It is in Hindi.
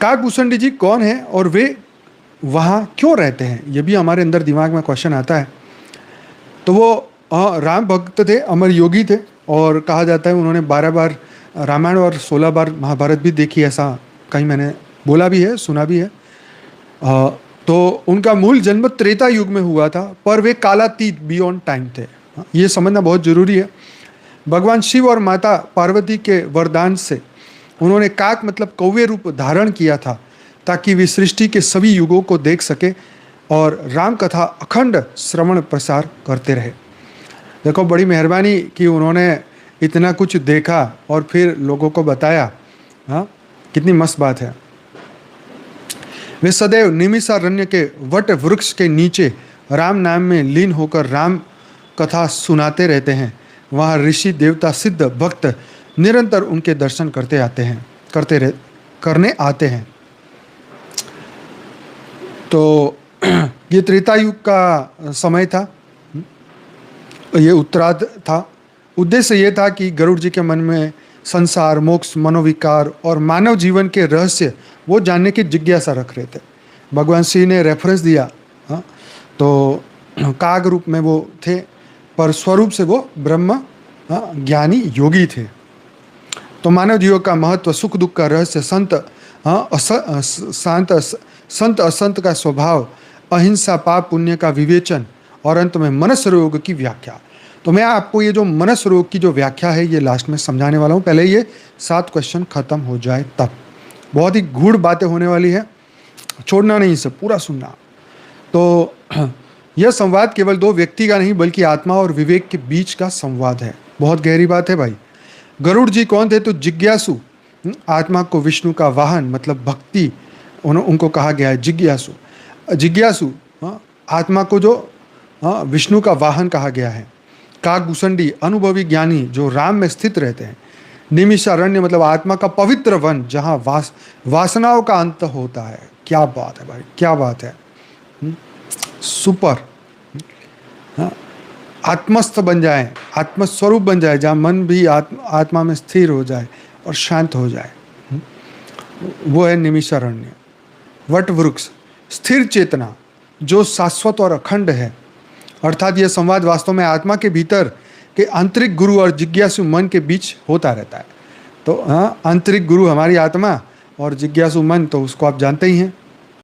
काकभूषणी जी कौन है और वे वहाँ क्यों रहते हैं, ये भी हमारे अंदर दिमाग में क्वेश्चन आता है। तो वो राम भक्त थे, अमर योगी थे, और कहा जाता है उन्होंने 12 बार रामायण और 16 बार महाभारत भी देखी, ऐसा कहीं मैंने बोला भी है, सुना भी है। तो उनका मूल जन्म त्रेता युग में हुआ था, पर वे कालातीत बियॉन्ड टाइम थे। ये समझना बहुत जरूरी है। भगवान शिव और माता पार्वती के वरदान से उन्होंने काक मतलब कौवे रूप धारण किया था, ताकि वे सृष्टि के सभी युगों को देख सके और राम कथा अखंड श्रवण प्रसार करते रहे। देखो, बड़ी मेहरबानी कि उन्होंने इतना कुछ देखा और फिर लोगों को बताया। हाँ, कितनी मस्त बात है। वे सदैव निमिषारण्य के वट वृक्ष के नीचे राम नाम में लीन होकर राम कथा सुनाते रहते हैं। वहाँ ऋषि देवता सिद्ध भक्त निरंतर उनके दर्शन करने आते हैं। तो ये त्रेता युग का समय था, ये उत्तरार्ध था। उद्देश्य ये था कि गरुड़ जी के मन में संसार, मोक्ष, मनोविकार और मानव जीवन के रहस्य वो जानने की जिज्ञासा रख रहे थे। भगवान श्री ने रेफरेंस दिया। हाँ, तो काग रूप में वो थे, पर स्वरूप से वो ब्रह्म ज्ञानी योगी थे। तो मानव जीवन का महत्व, सुख दुख का रहस्य, संत असंत का स्वभाव, अहिंसा, पाप पुण्य का विवेचन और अंत में मनस रोग की व्याख्या। तो मैं आपको ये जो मनस रोग की जो व्याख्या है ये लास्ट में समझाने वाला हूँ। पहले ये 7 क्वेश्चन खत्म हो जाए तब। बहुत ही गूढ़ बातें होने वाली है, छोड़ना नहीं, इसे पूरा सुनना। तो यह संवाद केवल 2 व्यक्ति का नहीं बल्कि आत्मा और विवेक के बीच का संवाद है। बहुत गहरी बात है भाई। गरुड़ जी कौन थे? तो जिज्ञासु, आत्मा को विष्णु का वाहन मतलब भक्ति उनको कहा गया है। जिज्ञासु आत्मा को जो विष्णु का वाहन कहा गया है। काकभूषणी अनुभवी ज्ञानी जो राम में स्थित रहते हैं। निमिषारण्य मतलब आत्मा का पवित्र वन जहाँ वासनाओं का अंत होता है। क्या बात है भाई, क्या बात है। सुपर। आत्मस्थ बन जाए, आत्मस्वरूप बन जाए, जहाँ मन भी आत्मा में स्थिर हो जाए और शांत हो जाए, वो है निमिषारण्य। वट वृक्ष स्थिर चेतना जो शाश्वत और अखंड है। अर्थात यह संवाद वास्तव में आत्मा के भीतर के आंतरिक गुरु और जिज्ञासु मन के बीच होता रहता है। तो आंतरिक गुरु हमारी आत्मा और जिज्ञासु मन, तो उसको आप जानते ही हैं।